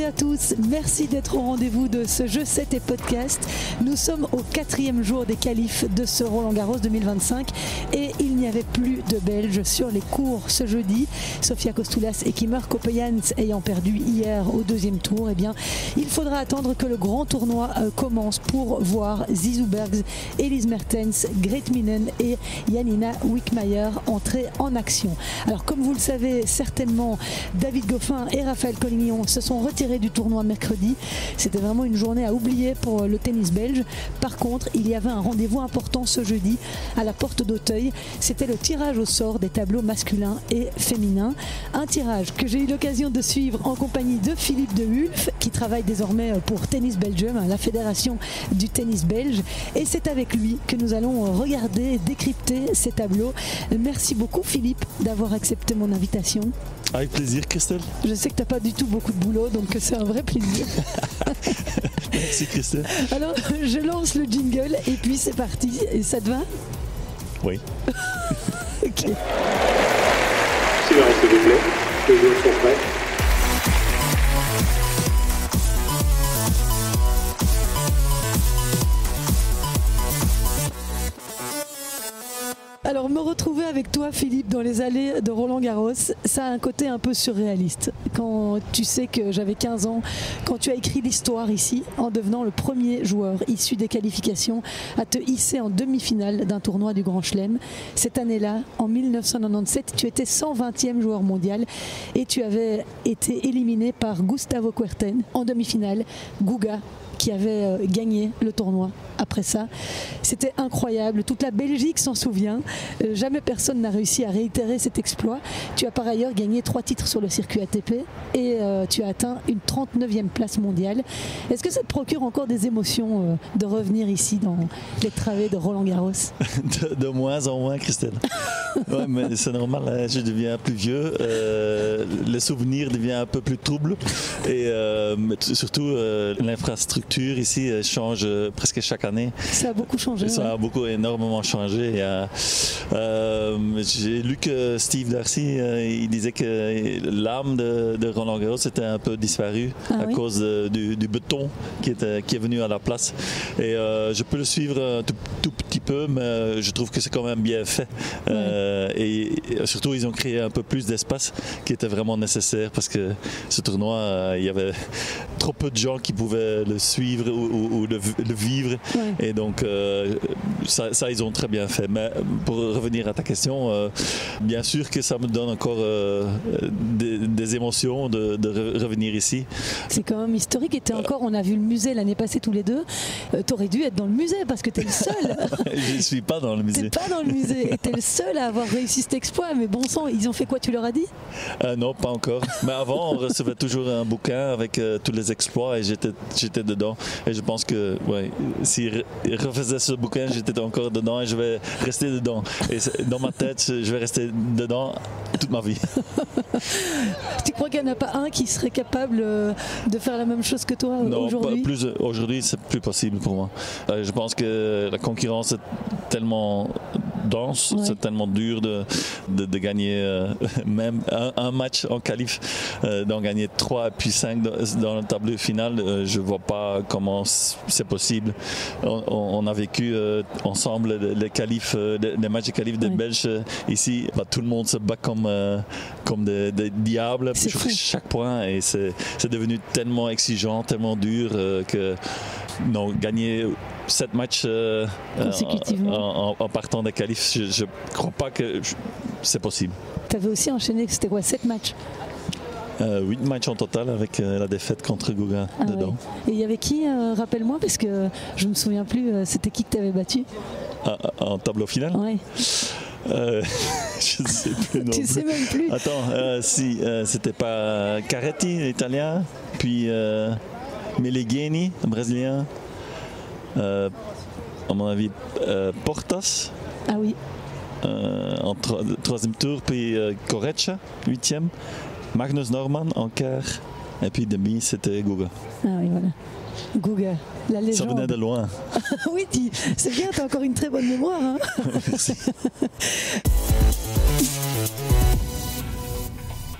et à tous, merci d'être au rendez-vous de ce Jeu 7 et podcast. Nous sommes au 4e jour des qualifs de ce Roland-Garros 2025 et il n'y avait plus de Belges sur les cours ce jeudi. Sofia Kostoulas et Kimmer Coppejans ayant perdu hier au 2e tour, eh bien, il faudra attendre que le grand tournoi commence pour voir Zizou Bergs, Elise Mertens, Grete Minen et Janina Wickmayer entrer en action. Alors comme vous le savez certainement, David Goffin et Raphaël Collignon se sont retirés du tournoi mercredi. C'était vraiment une journée à oublier pour le tennis belge. Par contre, il y avait un rendez-vous important ce jeudi à la porte d'Auteuil. C'était le tirage au sort des tableaux masculins et féminins. Un tirage que j'ai eu l'occasion de suivre en compagnie de Philippe de Hulf, qui travaille désormais pour Tennis Belgium, la fédération du tennis belge. Et c'est avec lui que nous allons regarder et décrypter ces tableaux. Merci beaucoup Philippe d'avoir accepté mon invitation. Avec plaisir Christelle. Je sais que tu n'as pas du tout beaucoup de boulot, donc c'est un vrai plaisir. Merci Christelle. Alors je lance le jingle et puis c'est parti. Et ça te va? Oui. Ok. Silence s'il vous plaît, les joueurs sont prêts. Alors me retrouver avec toi Philippe dans les allées de Roland-Garros, ça a un côté un peu surréaliste. Quand tu sais que j'avais 15 ans, quand tu as écrit l'histoire ici en devenant le premier joueur issu des qualifications à te hisser en demi-finale d'un tournoi du Grand Chelem. Cette année-là, en 1997, tu étais 120e joueur mondial et tu avais été éliminé par Gustavo Kuerten en demi-finale. Guga qui avait gagné le tournoi après ça. C'était incroyable, toute la Belgique s'en souvient. Jamais personne n'a réussi à réitérer cet exploit. Tu as par ailleurs gagné 3 titres sur le circuit ATP et tu as atteint une 39e place mondiale. Est-ce que ça te procure encore des émotions de revenir ici dans les travées de Roland-Garros? De moins en moins Christelle. Ouais, mais c'est normal, hein, je deviens plus vieux, les souvenirs deviennent un peu plus troubles et surtout l'infrastructure ici change presque chaque année. Ça a beaucoup changé. Ça a beaucoup énormément changé. J'ai lu que Steve Darcy il disait que l'âme de Roland Garros était un peu disparue à cause du béton qui est venu à la place. Et je peux le suivre un tout petit peu, mais je trouve que c'est quand même bien fait. Et surtout, ils ont créé un peu plus d'espace qui était vraiment nécessaire parce que ce tournoi, il y avait trop peu de gens qui pouvaient le suivre ou le vivre. Et donc, ça, ils ont très bien fait. Mais pour revenir à ta question, bien sûr que ça me donne encore des émotions de revenir ici. C'est quand même historique. Et encore, on a vu le musée l'année passée tous les deux. T'aurais dû être dans le musée parce que t'es le seul. Je ne suis pas dans le musée. T'es pas dans le musée. Et t'es le seul à avoir réussi cet exploit. Mais bon sang, ils ont fait quoi? Tu leur as dit? Non, pas encore. Mais avant, on recevait toujours un bouquin avec tous les exploits et j'étais dedans. Et je pense que s'ils refaisaient ce bouquin, j'étais encore dedans et je vais rester dedans. Et dans ma tête, je vais rester dedans toute ma vie. Tu crois qu'il n'y en a pas un qui serait capable de faire la même chose que toi aujourd'hui? Non, aujourd'hui, c'est plus possible pour moi. Je pense que la concurrence est tellement dense, c'est tellement dur de gagner même un match en qualif, d'en gagner 3 et puis 5 dans le tableau final. Je ne vois pas comment c'est possible. On a vécu ensemble les matchs de qualif des Belges ici. Tout le monde se bat comme des diables sur chaque point et c'est devenu tellement exigeant, tellement dur que gagner 7 matchs en partant des qualifs, je ne crois pas que c'est possible. Tu avais aussi enchaîné, c'était quoi, 7 matchs? 8 matchs en total avec la défaite contre Guga dedans. Et il y avait qui, rappelle-moi, parce que je ne me souviens plus, c'était qui que tu avais battu en tableau final? Oui. Je ne sais plus non tu plus. sais même plus. Attends, c'était pas Caretti, l'italien, puis Meligeni, le brésilien, à mon avis Portas. Ah oui. En 3e tour, puis Corretja, 8e, Magnus Norman en quart, et puis demi, c'était Guga. Ah oui, voilà. Guga, la légende. Ça venait de loin. Oui, c'est bien, tu as encore une très bonne mémoire. Hein. Merci.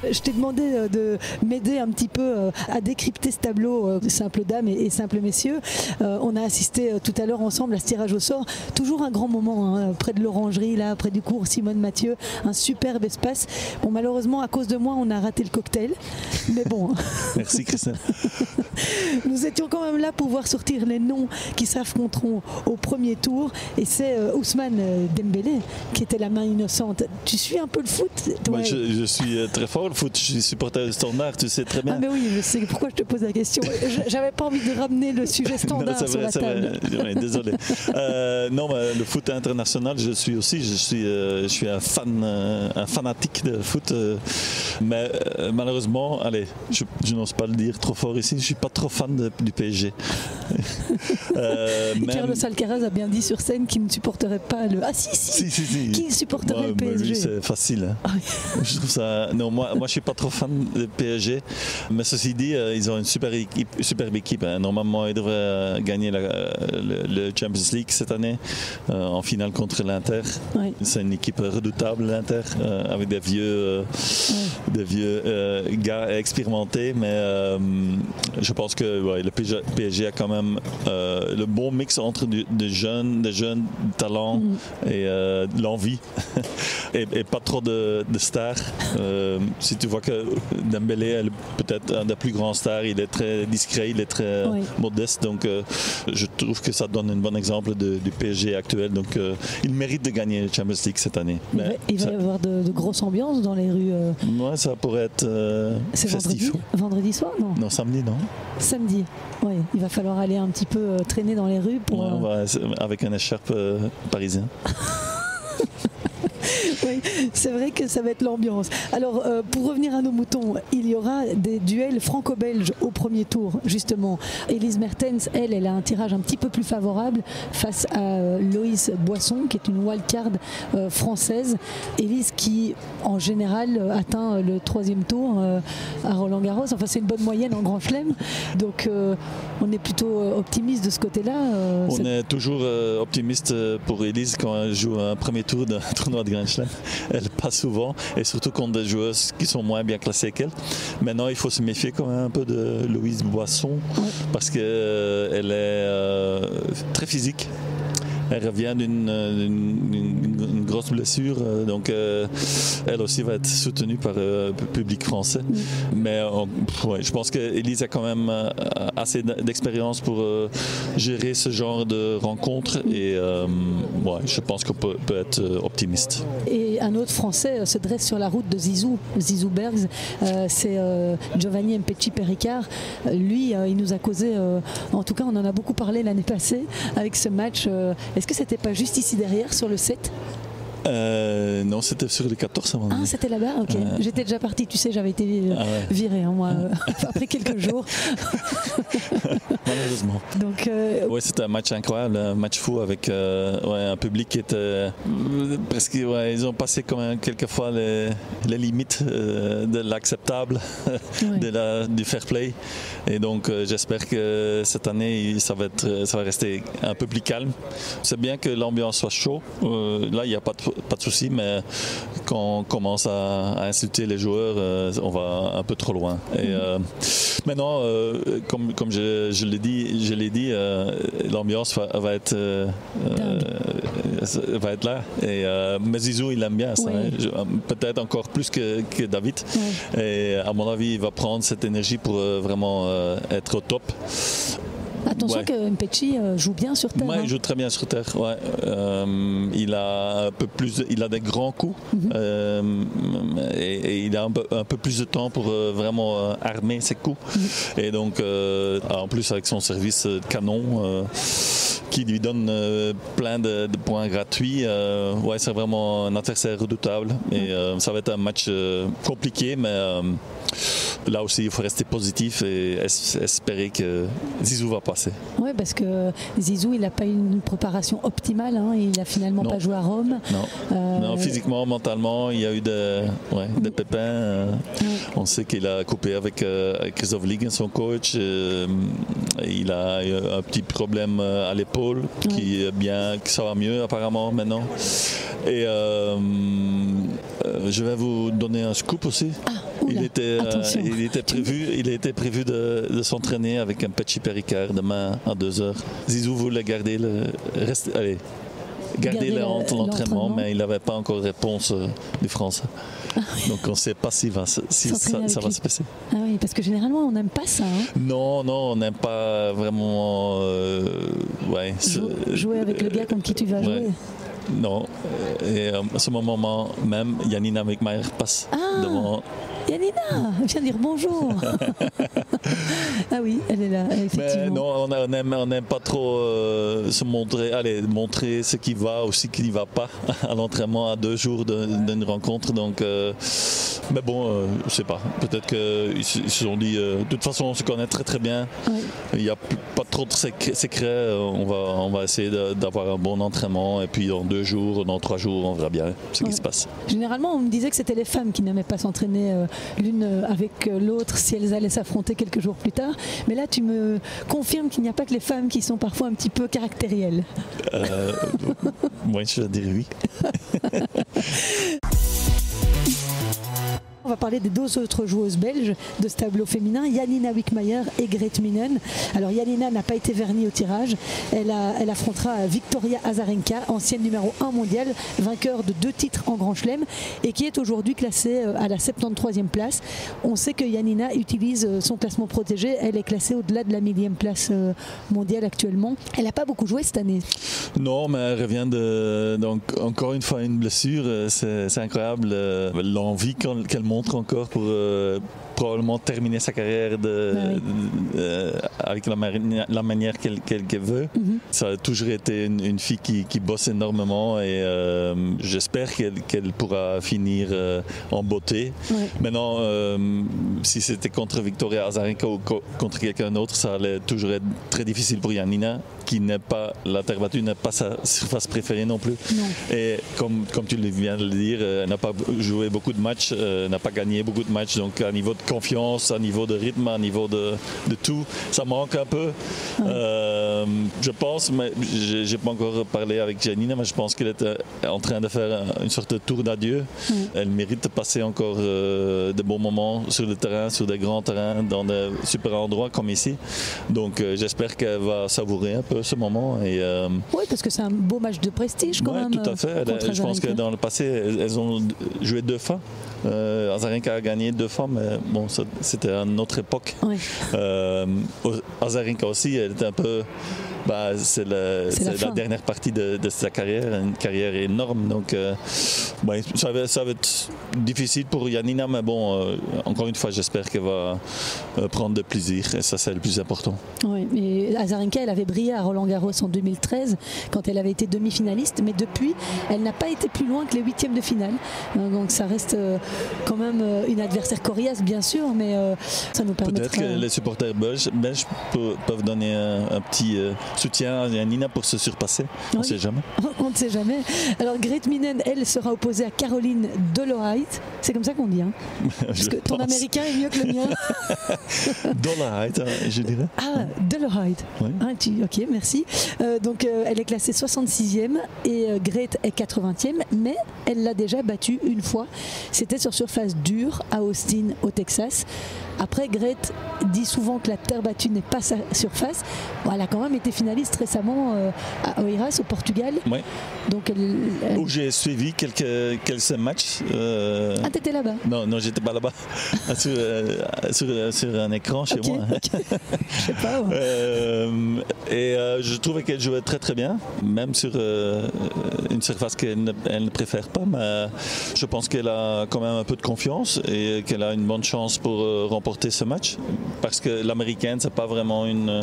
Je t'ai demandé de m'aider un petit peu à décrypter ce tableau simple dames et simple messieurs. On a assisté tout à l'heure ensemble à ce tirage au sort. Toujours un grand moment, hein, près de l'orangerie, là, près du cours Simone Mathieu. Un superbe espace. Bon, malheureusement, à cause de moi, on a raté le cocktail. Mais bon. Merci Christelle. Nous étions quand même là pour voir sortir les noms qui s'affronteront au premier tour. Et c'est Ousmane Dembélé qui était la main innocente. Tu suis un peu le foot? Moi, je suis très fort le foot. Je suis supporter du Standard, tu sais très bien. Ah mais oui, je sais pourquoi je te pose la question. J'avais pas envie de ramener le sujet Standard sur la table. Vrai. Désolé. Non, mais le foot international, je suis aussi. Je suis un fanatique de foot. Mais malheureusement, allez, je n'ose pas le dire trop fort ici. Je suis pas trop fan du PSG. Carlos Alcaraz a bien dit sur scène qu'il ne supporterait pas le. Ah si. Qui supporterait le PSG? Lui, c'est facile. Hein. Ah oui. Je trouve ça. Non, moi, je suis pas trop fan du PSG. Mais ceci dit, ils ont une superbe équipe. Hein. Normalement, ils devraient gagner le Champions League cette année en finale contre l'Inter. Oui. C'est une équipe redoutable, l'Inter, avec des vieux gars expérimentés. Mais je pense que le PSG a quand même le bon mix entre des jeunes talents et l'envie et pas trop de stars. Si tu vois que Dembélé est peut-être un des plus grands stars, il est très discret, il est très modeste, donc je trouve que ça donne un bon exemple du PSG actuel, donc il mérite de gagner le Champions League cette année. Il va y avoir de grosses ambiances dans les rues. Ouais, ça pourrait être festif. Vendredi soir, non? Non, samedi, non. Samedi, oui. Il va falloir aller un petit peu traîner dans les rues pour. Ouais, avec un écharpe parisien. Oui, c'est vrai que ça va être l'ambiance. Alors, pour revenir à nos moutons, il y aura des duels franco-belges au premier tour, justement. Elise Mertens, elle a un tirage un petit peu plus favorable face à Loïs Boisson, qui est une wildcard française. Elise qui, en général, atteint le 3e tour à Roland-Garros. Enfin, c'est une bonne moyenne en Grand Chelem. Donc, on est plutôt optimiste de ce côté-là. On est toujours optimiste pour Elise quand elle joue un premier tour d'un tournoi de Grand Chelem. Elle passe souvent, et surtout contre des joueuses qui sont moins bien classées qu'elle. Maintenant, il faut se méfier quand même un peu de Louise Boisson, parce qu'elle est très physique. Elle revient d'une grosse blessure, donc elle aussi va être soutenue par le public français. Mais je pense qu'Elise a quand même assez d'expérience pour gérer ce genre de rencontres, et je pense qu'on peut être optimiste. Et un autre Français se dresse sur la route de Zizou Bergs, c'est Giovanni Mpetshi-Perricard. Lui, il nous a causé, en tout cas on en a beaucoup parlé l'année passée avec ce match. Est-ce que c'était pas juste ici derrière sur le 7? Non, c'était sur le 14 avant. Ah, c'était là-bas? Ok. J'étais déjà partie, tu sais, j'avais été virée, hein, moi, après quelques jours. Malheureusement. Donc, ouais, c'était un match incroyable, un match fou avec un public qui était presque. Ouais, ils ont passé quand même quelquefois les limites de l'acceptable, du fair play. Et donc, j'espère que cette année, ça va rester un peu plus calme. C'est bien que l'ambiance soit chaude. Là, il n'y a pas de souci, mais quand on commence à insulter les joueurs, on va un peu trop loin. Et maintenant, comme je l'ai dit, l'ambiance va être là. Et mais Zizou, il aime bien ça, peut-être encore plus que David. Et à mon avis, il va prendre cette énergie pour vraiment être au top. Attention que Mpetshi joue bien sur terre. Il joue très bien sur terre. Ouais. Il a des grands coups et il a un peu plus de temps pour vraiment armer ses coups. Et donc, en plus avec son service canon qui lui donne plein de points gratuits, c'est vraiment un adversaire redoutable. Et ça va être un match compliqué, mais là aussi, il faut rester positif et espérer que Zizou va passer. Oui, parce que Zizou, il n'a pas eu une préparation optimale. Hein, il n'a finalement pas joué à Rome. Non, physiquement, mentalement, il y a eu des pépins. On sait qu'il a coupé avec Christophe Liegen, son coach. Il a eu un petit problème à l'épaule qui ça va mieux apparemment maintenant. Et Je vais vous donner un scoop aussi. Oula, il était prévu de s'entraîner avec un Petit Péricard demain à 2h. Zizou voulait garder l'entraînement, mais il n'avait pas encore de réponse du Français. Donc on ne sait pas si ça va se passer. Ah oui, parce que généralement on n'aime pas ça. Non, on n'aime pas vraiment jouer avec le gars contre qui tu vas jouer. Non, et à ce moment même, Janina Wickmayer passe devant. Janina, viens dire bonjour. Ah oui, elle est là, effectivement. Mais non, on n'aime pas trop se montrer ce qui va ou ce qui ne va pas à l'entraînement à 2 jours d'une rencontre. Donc, mais bon, je ne sais pas. Peut-être qu'ils se sont dit, de toute façon, on se connaît très très bien. Oui. Il n'y a pas trop de secrets. On va essayer d'avoir un bon entraînement. Et puis dans 2 jours, dans 3 jours, on verra bien ce qui se passe. Généralement, on me disait que c'était les femmes qui n'aimaient pas s'entraîner l'une avec l'autre si elles allaient s'affronter quelques jours plus tard. Mais là, tu me confirmes qu'il n'y a pas que les femmes qui sont parfois un petit peu caractérielles. Moi, je vais dire oui. On va parler des 2 autres joueuses belges de ce tableau féminin, Janina Wickmayer et Grete Minen. Alors Janina n'a pas été vernie au tirage. Elle affrontera Victoria Azarenka, ancienne numéro 1 mondiale, vainqueur de 2 titres en Grand Chelem et qui est aujourd'hui classée à la 73e place. On sait que Janina utilise son classement protégé. Elle est classée au-delà de la 1000e place mondiale actuellement. Elle n'a pas beaucoup joué cette année. Non, mais elle revient donc encore une fois une blessure. C'est incroyable l'envie qu'elle montre encore pour probablement terminer sa carrière avec la manière qu'elle veut. Ça a toujours été une fille qui bosse énormément et j'espère qu'elle pourra finir en beauté. Maintenant, si c'était contre Victoria Azarenka ou contre quelqu'un d'autre, ça allait toujours être très difficile pour Janina, qui n'est pas, la terre battue n'est pas sa surface préférée non plus. Non. Et comme tu viens de le dire, elle n'a pas joué beaucoup de matchs, n'a pas gagné beaucoup de matchs, donc à niveau de confiance, à niveau de rythme, à niveau de tout, ça manque un peu. Je pense, mais j'ai pas encore parlé avec Janina, mais je pense qu'elle était en train de faire une sorte de tour d'adieu. Elle mérite de passer encore de bons moments sur le terrain, sur des grands terrains, dans des super endroits comme ici. Donc j'espère qu'elle va savourer un peu ce moment. Oui, parce que c'est un beau match de prestige quand même. Tout à fait. Je pense que dans le passé, elles ont joué 2 fois. Azarenka a gagné 2 fois, mais bon, c'était à notre époque. Azarenka aussi, elle était un peu... c'est la dernière partie de sa carrière, une carrière énorme. Donc, ça va être difficile pour Janina, mais bon, encore une fois, j'espère qu'elle va prendre de plaisir, et ça, c'est le plus important. Oui, mais Azarenka, elle avait brillé à Roland-Garros en 2013, quand elle avait été demi-finaliste, mais depuis, elle n'a pas été plus loin que les 8e de finale. Donc, ça reste quand même une adversaire coriace, bien sûr, mais ça nous permettra... Peut-être que les supporters belges peuvent donner un petit... soutien à Janina pour se surpasser. On ne sait jamais. On ne sait jamais. Alors Grete Minen, elle sera opposée à Caroline Dolehait. C'est comme ça qu'on dit. Parce que ton américain est mieux que le mien. Dolehait, je dirais. Ah, Dolehait. Oui. Ok, merci. Donc elle est classée 66e et Grete est 80e, mais elle l'a déjà battue une fois. C'était sur surface dure à Austin, au Texas. Après, Grete dit souvent que la terre battue n'est pas sa surface. Bon, elle a quand même été finaliste récemment à Oeiras, au Portugal. Oui. Donc où j'ai suivi quelques matchs. Ah, t'étais là-bas? Non, j'étais pas là-bas. sur un écran chez moi. Je sais pas. Et je trouvais qu'elle jouait très très bien, même sur une surface qu'elle ne préfère pas. Mais je pense qu'elle a quand même un peu de confiance et qu'elle a une bonne chance pour remporter ce match, parce que l'américaine, c'est pas vraiment une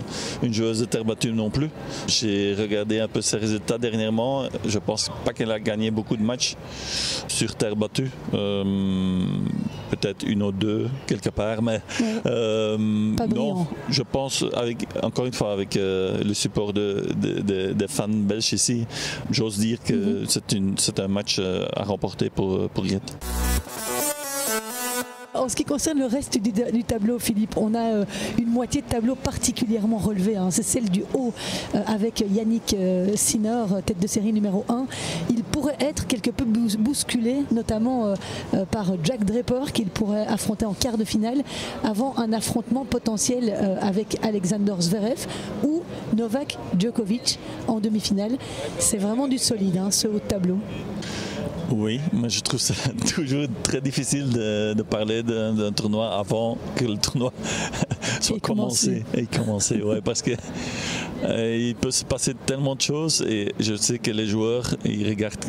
joueuse de terre battue non plus. J'ai regardé un peu ses résultats dernièrement. Je pense pas qu'elle a gagné beaucoup de matchs sur terre battue. Peut-être 1 ou 2 quelque part, mais non. Je pense, encore une fois, avec le support des fans belges ici, j'ose dire que c'est un match à remporter pour Grete. En ce qui concerne le reste du tableau, Philippe, on a une moitié de tableau particulièrement relevée. C'est celle du haut avec Yannick Sinner, tête de série numéro 1. Il pourrait pourrait être quelque peu bousculé, notamment par Jack Draper, qu'il pourrait affronter en quart de finale, avant un affrontement potentiel avec Alexander Zverev ou Novak Djokovic en demi-finale. C'est vraiment du solide, hein, ce haut de tableau. Oui, mais je trouve ça toujours très difficile de parler d'un tournoi avant que le tournoi soit commencé. Ouais, parce que il peut se passer tellement de choses et je sais que les joueurs ils regardent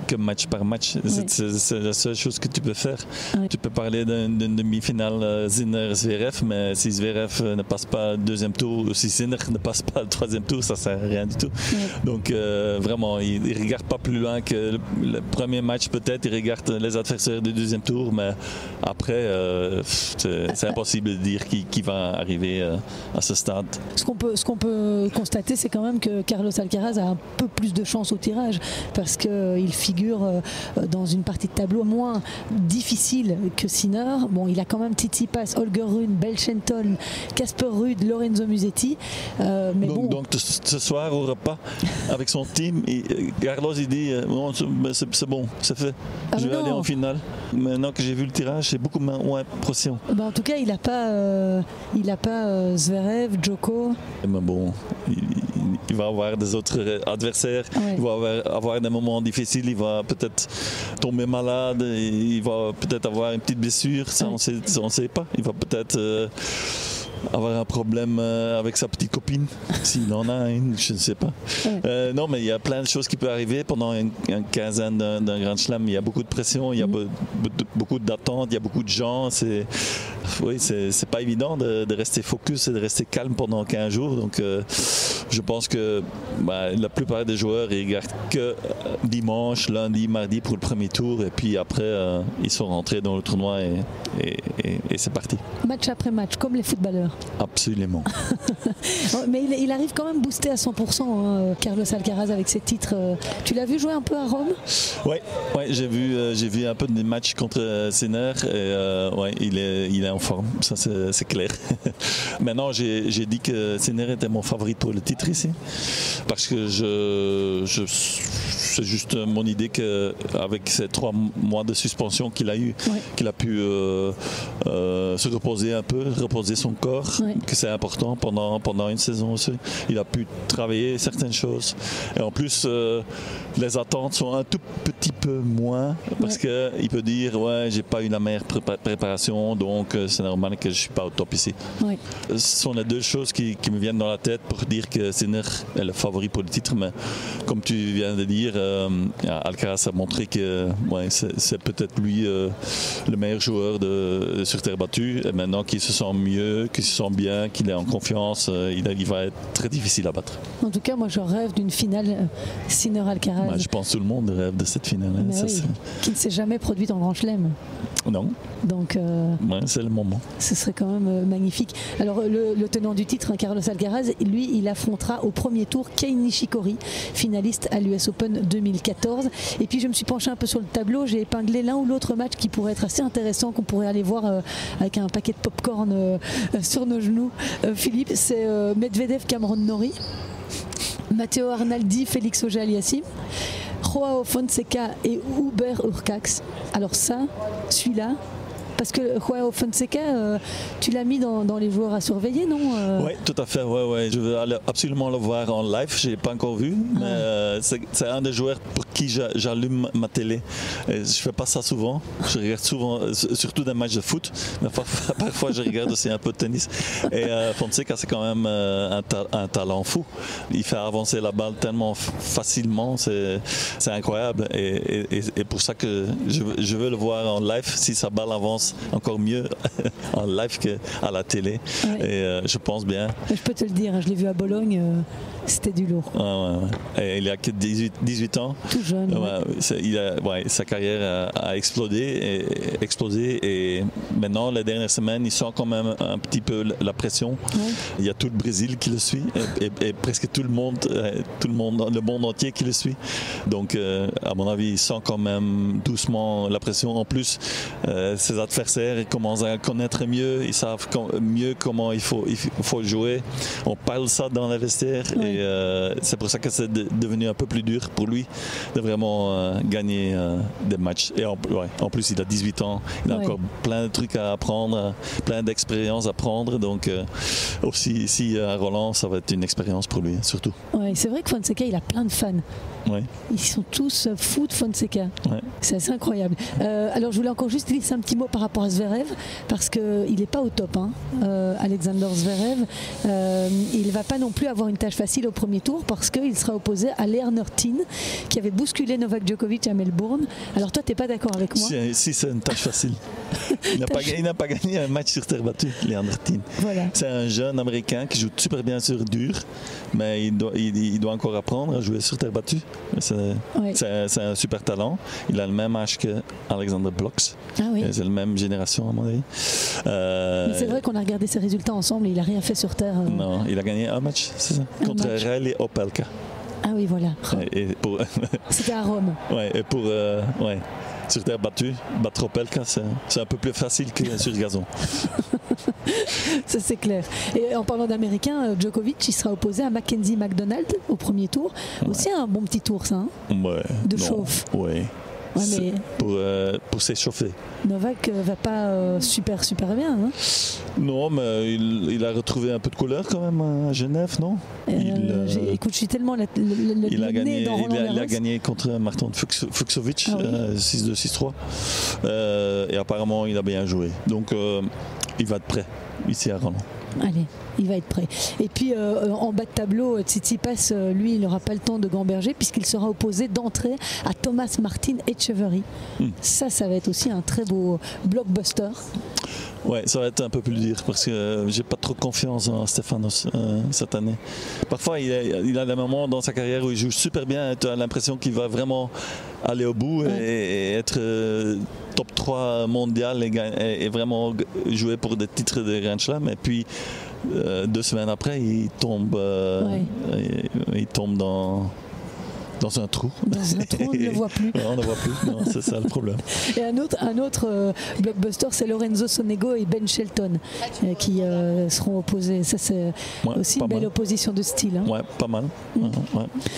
que match par match. Oui. C'est la seule chose que tu peux faire. Oui. Tu peux parler d'une demi-finale Sinner-Zverev, mais si Zverev ne passe pas le deuxième tour, ou si Sinner ne passe pas le troisième tour, ça ne sert à rien du tout. Oui. Donc vraiment, il ne regarde pas plus loin que le premier match peut-être, il regarde les adversaires du deuxième tour, mais après, c'est impossible de dire qui va arriver à ce stade. Ce qu'on peut constater, c'est quand même que Carlos Alcaraz a un peu plus de chance au tirage, parce qu'il figure dans une partie de tableau moins difficile que Sinner. Bon, il a quand même Tsitsipas, Holger Rune, Belchenton, Casper Ruud, Lorenzo Musetti. Mais donc ce soir au repas avec son team, Carlos il dit c'est bon, c'est fait. Je vais aller en finale. Maintenant que j'ai vu le tirage, c'est beaucoup moins pression. En tout cas, il n'a pas Zverev, Djoko. Mais bon, il va avoir des autres adversaires, il va avoir des moments difficiles, il va peut-être tomber malade, il va peut-être avoir une petite blessure, ça on ne sait pas. Il va peut-être avoir un problème avec sa petite copine, s'il en a une, je ne sais pas. Non, mais il y a plein de choses qui peuvent arriver pendant une quinzaine d'un Grand Chelem. Il y a beaucoup de pression, il y a beaucoup d'attentes, il y a beaucoup de gens. C'est pas évident de rester focus et de rester calme pendant 15 jours. Donc, je pense que la plupart des joueurs ils regardent que dimanche, lundi, mardi pour le premier tour. Et puis après, ils sont rentrés dans le tournoi et c'est parti. Match après match, comme les footballeurs. Absolument. Mais il arrive quand même boosté à 100%, hein, Carlos Alcaraz, avec ses titres. Tu l'as vu jouer un peu à Rome? Oui, j'ai vu un peu des matchs contre Sinner et il est en forme, ça c'est clair. Maintenant, j'ai dit que Sinner était mon favori pour le titre ici, parce que c'est juste mon idée qu'avec ces 3 mois de suspension qu'il a eu, qu'il a pu se reposer un peu, reposer son corps, que c'est important pendant une saison aussi. Il a pu travailler certaines choses. Et en plus, les attentes sont un tout petit peu moins, parce qu'il peut dire j'ai pas eu la meilleure préparation, donc c'est normal que je suis pas au top ici. Ce sont les deux choses qui me viennent dans la tête pour dire que Sinner est le favori pour le titre, mais comme tu viens de dire, Alcaraz a montré que c'est peut-être lui le meilleur joueur sur terre battue, et maintenant qu'il se sent mieux, qu'il se sent bien, qu'il est en confiance, il va être très difficile à battre. En tout cas, moi je rêve d'une finale Sinner-Alcaraz. Je pense que tout le monde rêve de cette finale. Qui ne s'est jamais produite en Grand Chelem. Non. Donc, c'est le moment. Ce serait quand même magnifique. Alors le tenant du titre, Carlos Alcaraz, lui, il affrontera au premier tour Kei Nishikori, finaliste à l'US Open 2014. Et puis je me suis penché un peu sur le tableau, j'ai épinglé l'un ou l'autre match qui pourrait être assez intéressant, qu'on pourrait aller voir avec un paquet de popcorn sur nos genoux. Philippe, c'est Medvedev, Cameron Norrie, Matteo Arnaldi, Félix Auger-Aliassime, Joao Fonseca et Hubert Hurkacz. Alors ça, celui-là, parce que Joao Fonseca, tu l'as mis dans les joueurs à surveiller, non? Oui, tout à fait. Je veux absolument le voir en live. Je n'ai pas encore vu, mais c'est un des joueurs pour qui j'allume ma télé. Et je ne fais pas ça souvent. Je regarde souvent, surtout des matchs de foot, mais parfois je regarde aussi un peu de tennis. Et Fonseca, c'est quand même un talent fou. Il fait avancer la balle tellement facilement, c'est incroyable. Et pour ça que je veux le voir en live, si sa balle avance encore mieux en live qu'à la télé. Et je pense bien. Je peux te le dire, je l'ai vu à Bologne, c'était du lourd. Et il a que 18 ans. Tout jeune. Sa carrière a explosé et maintenant, les dernières semaines, il sent quand même un petit peu la pression. Il y a tout le Brésil qui le suit et presque tout le monde, le monde entier qui le suit. Donc, à mon avis, il sent quand même doucement la pression. En plus, ses adversaires, ils commencent à connaître mieux, ils savent mieux comment il faut jouer. On parle ça dans les vestiaires et Et c'est pour ça que c'est devenu un peu plus dur pour lui de vraiment gagner des matchs. Et en plus, il a 18 ans, il a encore plein de trucs à apprendre, plein d'expériences à prendre. Donc aussi ici à Roland, ça va être une expérience pour lui, surtout. Ouais, c'est vrai que Fonseca, il a plein de fans. Ouais. Ils sont tous fous de Fonseca. Ouais. C'est assez incroyable. Alors je voulais encore juste glisser un petit mot par rapport à Zverev, parce qu'il n'est pas au top, hein. Alexander Zverev. Il ne va pas non plus avoir une tâche facile au premier tour, parce qu'il sera opposé à Leonard Tin, qui avait bousculé Novak Djokovic à Melbourne. Alors toi, tu n'es pas d'accord avec moi? Si c'est une tâche facile. Il n'a pas gagné un match sur terre battue, Leonard Tin. Voilà. C'est un jeune Américain qui joue super bien sur dur, mais il doit encore apprendre à jouer sur terre battue. C'est un super talent. Il a le même âge que Alexander Blocks. Ah oui. C'est la même génération à mon avis. Mais c'est vrai qu'on a regardé ses résultats ensemble et il n'a rien fait sur terre. Non, il a gagné un match, c'est ça, contre Riley Opelka. Ah oui, voilà. C'était à Rome. Ouais, et pour sur terre battue, battre Opelka, c'est un peu plus facile que sur gazon. Ça c'est clair. Et en parlant d'Américains, Djokovic, il sera opposé à Mackenzie McDonald au premier tour. Aussi un bon petit tour, ça. Hein, de chauffe. Ouais. Mais pour s'échauffer. Novak va pas super bien. Hein. Non, mais il a retrouvé un peu de couleur quand même à Genève, non? Écoute, je suis tellement il a gagné contre Martin Fucsovics, 6-2, 6-3. Et apparemment, il a bien joué. Donc, il va être prêt ici à Roland. Allez, il va être prêt. Et puis en bas de tableau, Tsitsipas, lui, il n'aura pas le temps de gamberger puisqu'il sera opposé d'entrée à Thomas Martin Etcheverry. Ça va être aussi un très beau blockbuster. Ouais, ça va être un peu plus dur parce que j'ai pas trop confiance en Stefanos cette année. Parfois, il a des moments dans sa carrière où il joue super bien et tu as l'impression qu'il va vraiment aller au bout et être top 3 mondial et vraiment jouer pour des titres de Grand Slam. Et puis, 2 semaines après, il tombe dans un trou. Dans un trou, on ne le voit plus. On ne le voit plus, c'est ça le problème. Et un autre blockbuster, c'est Lorenzo Sonego et Ben Shelton qui seront opposés. Ça, c'est aussi une belle opposition de style. Hein. Ouais, pas mal. Ouais.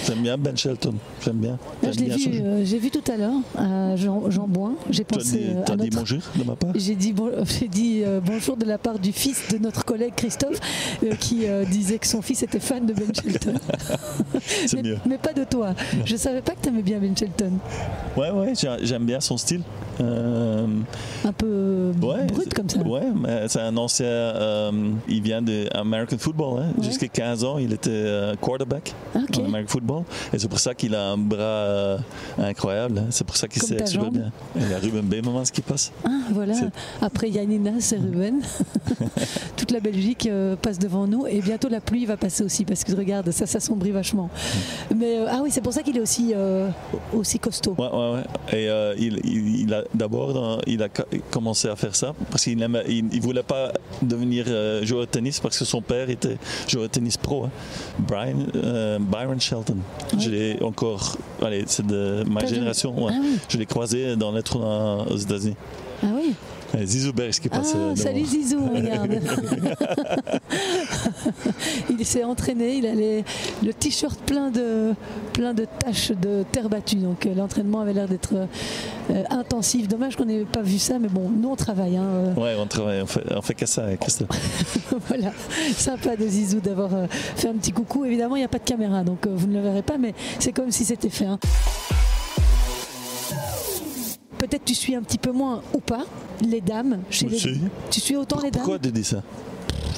J'aime bien Ben Shelton. J'aime bien. J'ai vu tout à l'heure à Jean Bouin. J'ai pensé. Tu as dit bonjour de ma part? J'ai dit bonjour de la part du fils de notre collègue Christophe qui disait que son fils était fan de Ben Shelton. C'est mieux. Mais pas de toi. Je ne savais pas que tu aimais bien Ben Shelton. Ouais, j'aime bien son style. Un peu brut comme ça. Ouais, mais c'est un ancien. Il vient de American Football. Hein. Jusqu'à 15 ans, il était quarterback en American Football. Et c'est pour ça qu'il a un bras incroyable. Hein. C'est pour ça qu'il sait super bien. Il y a Ruben Beemans qui passe. Ah, voilà. Après Yanina, c'est Ruben. Toute la Belgique passe devant nous. Et bientôt, la pluie va passer aussi. Parce que regarde, ça s'assombrit vachement. Mais oui, c'est pour ça qu'il est aussi costaud. Ouais. Et il a commencé à faire ça parce qu'il ne voulait pas devenir joueur de tennis parce que son père était joueur de tennis pro. Hein. Byron Shelton. Je l'ai encore. Allez, c'est de ma génération. Ouais. Ah oui. Je l'ai croisé dans les tournois aux États-Unis. Ah oui. Zizou Berge qui passe. Salut Zizou, regarde. Il s'est entraîné, il a le t-shirt plein de taches de terre battue. Donc l'entraînement avait l'air d'être intensif. Dommage qu'on n'ait pas vu ça, mais bon, nous on travaille. Hein. Ouais, on travaille, on fait que ça avec Christophe. Voilà, sympa de Zizou d'avoir fait un petit coucou. Évidemment, il n'y a pas de caméra, donc vous ne le verrez pas, mais c'est comme si c'était fait. Hein. Peut-être tu suis un petit peu moins ou pas les dames chez les. Tu suis autant les dames? Pourquoi tu dis ça?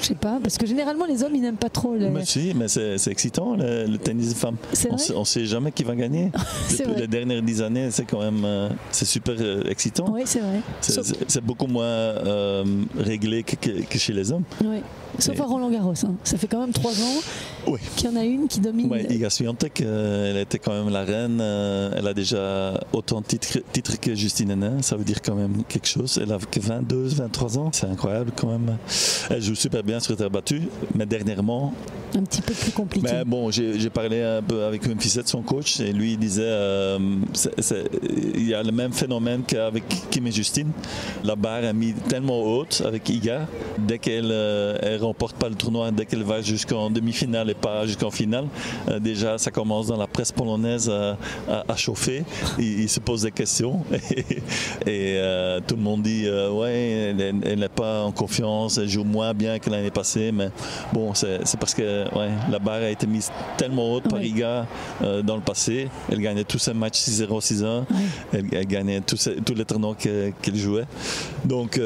Je sais pas, parce que généralement les hommes ils n'aiment pas trop. Mais si, mais c'est excitant le tennis de femmes. On sait jamais qui va gagner. Les dernières 10 années, c'est quand même c'est super excitant. Oui, c'est vrai. C'est beaucoup moins réglé que chez les hommes. Oui. Sauf à Roland Garros, hein. Ça fait quand même 3 ans qu'il y en a une qui domine. Oui, Iga Swiatek, elle était quand même la reine. Elle a déjà autant de titres que Justine Henin. Ça veut dire quand même quelque chose. Elle a que 22, 23 ans. C'est incroyable quand même. Elle joue super bien sur terre battue, mais dernièrement un petit peu plus compliqué. Mais bon, j'ai parlé un peu avec Memphis, son coach, et lui il disait il y a le même phénomène qu'avec Kim et Justine. La barre est mise tellement haute avec Iga. Dès qu'elle est elle remporte pas le tournoi, dès qu'elle va jusqu'en demi-finale et pas jusqu'en finale, déjà ça commence dans la presse polonaise à chauffer. Ils se posent des questions et tout le monde dit ouais, elle n'est pas en confiance, elle joue moins bien que l'année passée, mais bon, c'est parce que la barre a été mise tellement haute par Iga dans le passé. Elle gagnait tous ses matchs 6-0, 6-1. Elle gagnait tous les tournois qu'elle jouait. Donc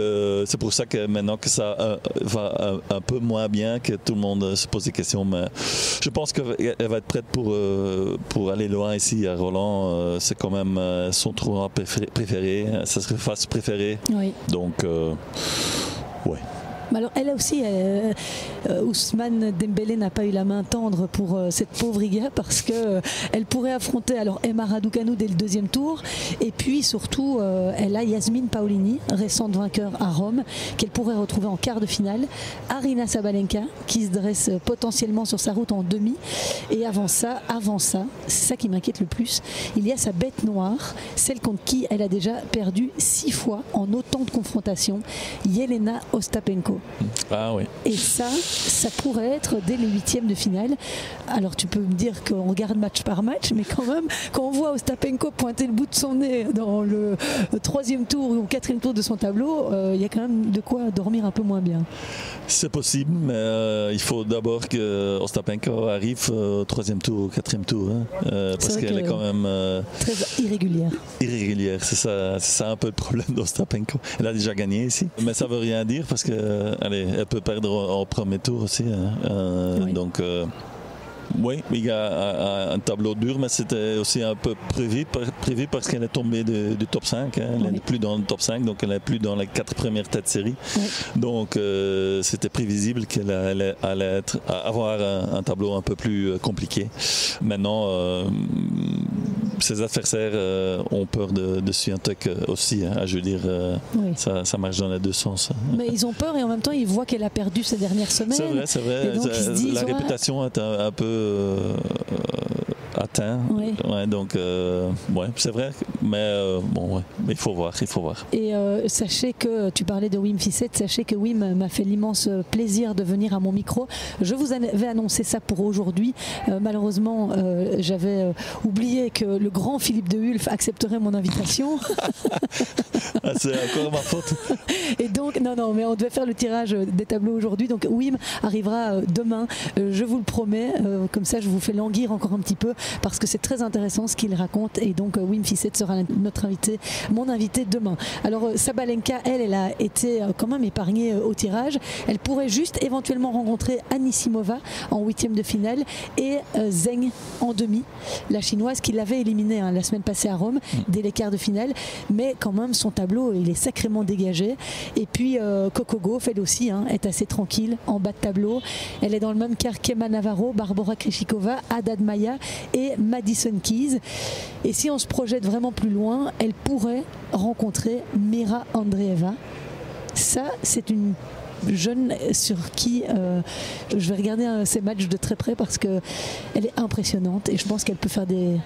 c'est pour ça que maintenant que ça va un peu moins bien, que tout le monde se pose des questions, mais je pense qu'elle va être prête pour aller loin ici à Roland. C'est quand même son tournoi préféré, sa surface préférée. Donc ouais. Alors elle a aussi, Ousmane Dembélé n'a pas eu la main tendre pour cette pauvre Iga, parce qu'elle pourrait affronter alors Emma Raducanu dès le deuxième tour, et puis surtout elle a Yasmine Paolini, récente vainqueur à Rome, qu'elle pourrait retrouver en quart de finale, Aryna Sabalenka qui se dresse potentiellement sur sa route en demi, et avant ça, c'est ça qui m'inquiète le plus, il y a sa bête noire, celle contre qui elle a déjà perdu 6 fois en autant de confrontations, Jelena Ostapenko. Ah oui. Et ça pourrait être dès les 8e de finale. Alors tu peux me dire qu'on regarde match par match, mais quand même, quand on voit Ostapenko pointer le bout de son nez dans le 3e tour ou 4e tour de son tableau, il y a quand même de quoi dormir un peu moins bien. C'est possible, mais il faut d'abord que Ostapenko arrive au 3e tour, au 4e tour, parce qu'elle est quand même très irrégulière. Irrégulière, c'est ça un peu le problème d'Ostapenko. Elle a déjà gagné ici, mais ça veut rien dire parce que elle peut perdre au premier tour aussi. Donc oui, il y a un tableau dur, mais c'était aussi un peu prévu parce qu'elle est tombée du top 5. Elle n'est plus dans le top 5, donc elle n'est plus dans les 4 premières têtes de série. Donc c'était prévisible qu'elle allait avoir un tableau un peu plus compliqué. Maintenant, ses adversaires ont peur de Swiatek aussi. Je veux dire, ça marche dans les deux sens. Mais ils ont peur et en même temps, ils voient qu'elle a perdu ces dernières semaines. C'est vrai. Donc, la réputation est un peu atteint. Donc c'est vrai, mais il faut voir. Et sachez que tu parlais de Wim Fissette, sachez que Wim m'a fait l'immense plaisir de venir à mon micro. Je vous avais annoncé ça pour aujourd'hui. Malheureusement, j'avais oublié que le grand Philippe de Hulf accepterait mon invitation. C'est encore ma faute. Et donc, non, mais on devait faire le tirage des tableaux aujourd'hui. Donc Wim arrivera demain, je vous le promets. Comme ça, je vous fais languir encore un petit peu, parce que c'est très intéressant ce qu'il raconte. Et donc Wim Fissette sera mon invité demain. Alors Sabalenka, elle a été quand même épargnée au tirage. Elle pourrait juste éventuellement rencontrer Anisimova en 8e de finale et Zheng en demi, la chinoise qui l'avait éliminée la semaine passée à Rome dès les quarts de finale. Mais quand même, son tableau, il est sacrément dégagé. Et puis Coco Gauff, elle aussi est assez tranquille en bas de tableau. Elle est dans le même quart qu'Emma Navarro, Barbora Krejcikova, Haddad Maia et Madison Keys. Et si on se projette vraiment plus loin, elle pourrait rencontrer Mira Andreeva. Ça, c'est une jeune sur qui je vais regarder ces matchs de très près, parce qu'elle est impressionnante et je pense qu'elle peut faire des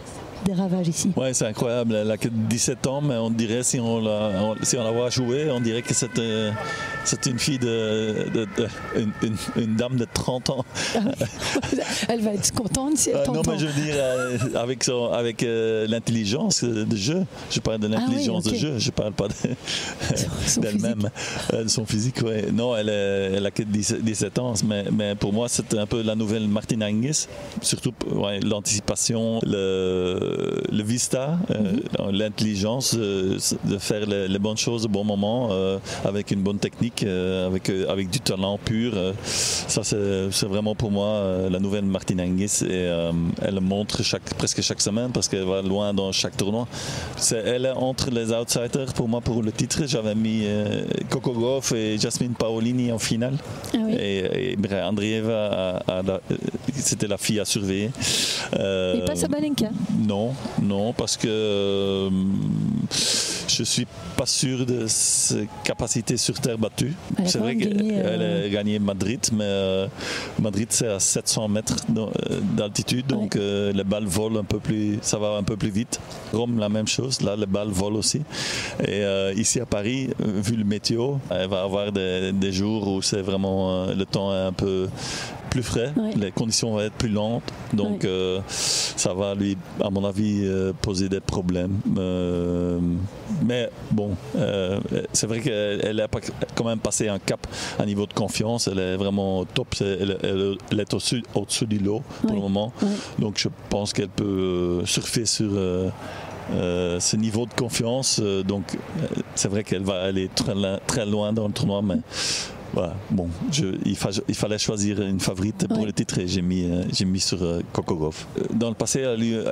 ravages ici. Ouais, c'est incroyable. Elle a que 17 ans, mais on dirait, si on la voit jouer, on dirait que c'est une fille une dame de 30 ans. Elle va être contente si elle t'entend. Non, mais je veux dire, avec l'intelligence de jeu. Je parle de l'intelligence de jeu, je parle pas d'elle-même, de son physique. Ouais. Non, elle a que 17 ans, mais pour moi, c'est un peu la nouvelle Martina Hingis, surtout l'anticipation, le vista, l'intelligence de faire les bonnes choses au bon moment, avec une bonne technique, avec du talent pur. Ça, c'est vraiment pour moi la nouvelle Martina Hingis, et elle le montre presque chaque semaine, parce qu'elle va loin dans chaque tournoi. Elle est entre les outsiders pour moi pour le titre. J'avais mis Coco Gauff et Yasmine Paolini en finale. Et Andreeva, c'était la fille à surveiller. Et pas Sabalenka? Non, parce que je suis pas sûr de ses capacités sur terre battue. C'est vrai qu'elle a gagné Madrid, mais Madrid c'est à 700 mètres d'altitude, donc les balles volent ça va un peu plus vite. Rome, la même chose, là les balles volent aussi. Et ici à Paris, vu le météo, elle va avoir des jours où c'est vraiment le temps est un peu plus frais, les conditions vont être plus lentes, donc ça va lui, à mon avis, poser des problèmes. Mais bon, c'est vrai qu'elle a quand même passé un cap à niveau de confiance, elle est vraiment au top, elle est au-dessus du lot pour le moment, donc je pense qu'elle peut surfer sur ce niveau de confiance, donc c'est vrai qu'elle va aller très loin dans le tournoi, mais voilà, bon, il fallait choisir une favorite pour le titre et j'ai mis sur Coco Gauff. Dans le passé,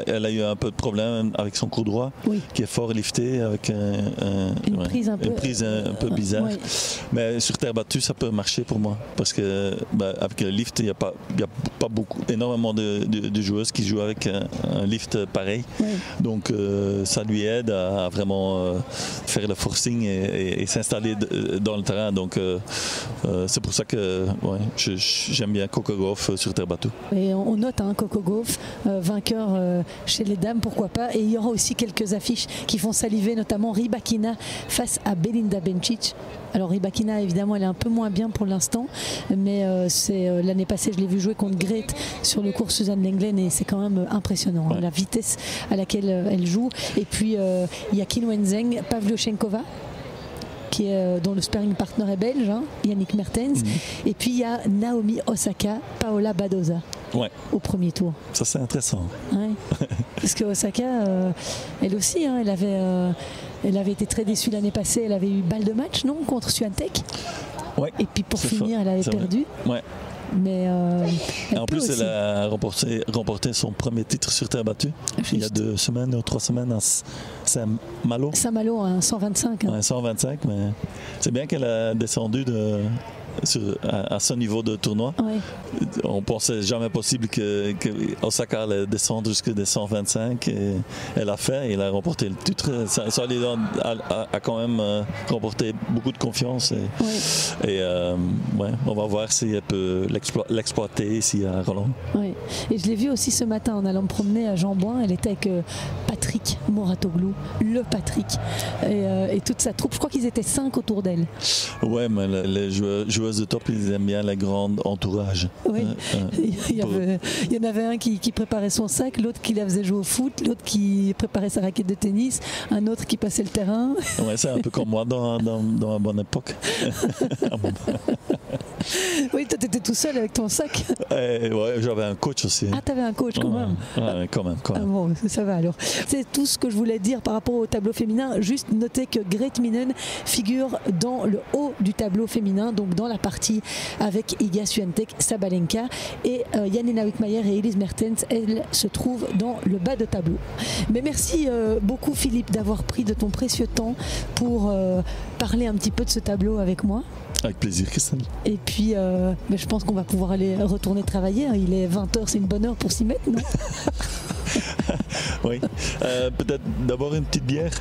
elle a eu un peu de problème avec son coup droit, qui est fort lifté, avec une prise un peu bizarre. Mais sur terre battue, ça peut marcher pour moi, parce que avec le lift, il n'y a pas énormément de joueuses qui jouent avec un lift pareil. Donc ça lui aide à vraiment faire le forcing et s'installer dans le terrain. Donc c'est pour ça que j'aime bien Coco Gauff sur terre battue. Et on note Coco Gauff, vainqueur chez les dames, pourquoi pas. Et il y aura aussi quelques affiches qui font saliver, notamment Rybakina face à Belinda Bencic. Alors Rybakina, évidemment, elle est un peu moins bien pour l'instant, mais l'année passée, je l'ai vu jouer contre Grete sur le cours Suzanne Lenglen et c'est quand même impressionnant, la vitesse à laquelle elle joue. Et puis il y a Qin Wenzheng, Pavlyuchenkova, dont le sparring partner est belge, Yannick Mertens. Et puis il y a Naomi Osaka, Paola Badoza au premier tour. Ça c'est intéressant. Parce que Osaka, elle aussi, elle avait été très déçue l'année passée, elle avait eu balle de match, non, contre Swiatek. Et puis pour finir, elle avait perdu. Mais en plus, elle a remporté son premier titre sur terre battue il y a 2 semaines ou 3 semaines à Saint-Malo. Saint-Malo, 125. 125, mais c'est bien qu'elle a descendu à ce niveau de tournoi. On pensait jamais possible que Osaka allait descendre jusqu'à des 125 et elle a fait, elle a remporté le titre. Ça lui a quand même remporté beaucoup de confiance et on va voir si elle peut l'exploiter ici à Roland. Et je l'ai vu aussi ce matin en allant me promener à Jean-Bouin, elle était avec Patrick Mouratoglou, le Patrick et toute sa troupe. Je crois qu'ils étaient 5 autour d'elle. Ouais, mais les joueuses de top, ils aiment bien les grands entourages. Il y en avait un qui préparait son sac, l'autre qui la faisait jouer au foot, l'autre qui préparait sa raquette de tennis, un autre qui passait le terrain. C'est un peu comme moi dans la bonne époque. Oui, toi t'étais tout seul avec ton sac. J'avais un coach aussi. Ah, t'avais un coach quand même. Quand même. Bon, ça va alors. C'est tout ce que je voulais dire par rapport au tableau féminin. Juste noter que Grete Minen figure dans le haut du tableau féminin, donc dans la partie avec Iga Swiatek, Sabalenka et Yanina Wickmayer et Elise Mertens, elles se trouvent dans le bas de tableau. Mais merci beaucoup Philippe d'avoir pris de ton précieux temps pour parler un petit peu de ce tableau avec moi. Avec plaisir, Christelle. Et puis, je pense qu'on va pouvoir aller retourner travailler. Il est 20h, c'est une bonne heure pour s'y mettre, non? Oui. Peut-être d'abord une petite bière.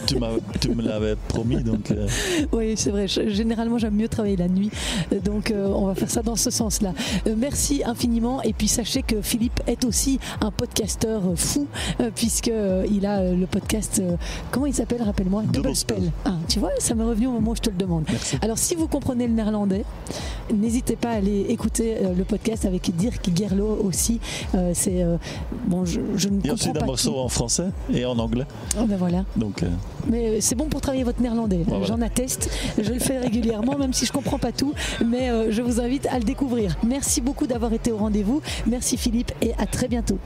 Tu me l'avais promis, donc. Oui, c'est vrai. Généralement, j'aime mieux travailler la nuit. Donc, on va faire ça dans ce sens-là. Merci infiniment. Et puis, sachez que Philippe est aussi un podcasteur fou, puisqu'il a le podcast. Comment il s'appelle? Rappelle-moi. Double Spell. Tu vois, ça m'est revenu au moment où je te le demande. Merci. Alors, si vous comprenez le néerlandais, n'hésitez pas à aller écouter le podcast avec Dirk Gerlo aussi. C'est je ne comprends pas. Il y a aussi un morceau en français et en anglais. Voilà. Donc, mais c'est bon pour travailler votre néerlandais. Voilà. J'en atteste. Je le fais régulièrement, même si je ne comprends pas tout. Mais je vous invite à le découvrir. Merci beaucoup d'avoir été au rendez-vous. Merci Philippe et à très bientôt.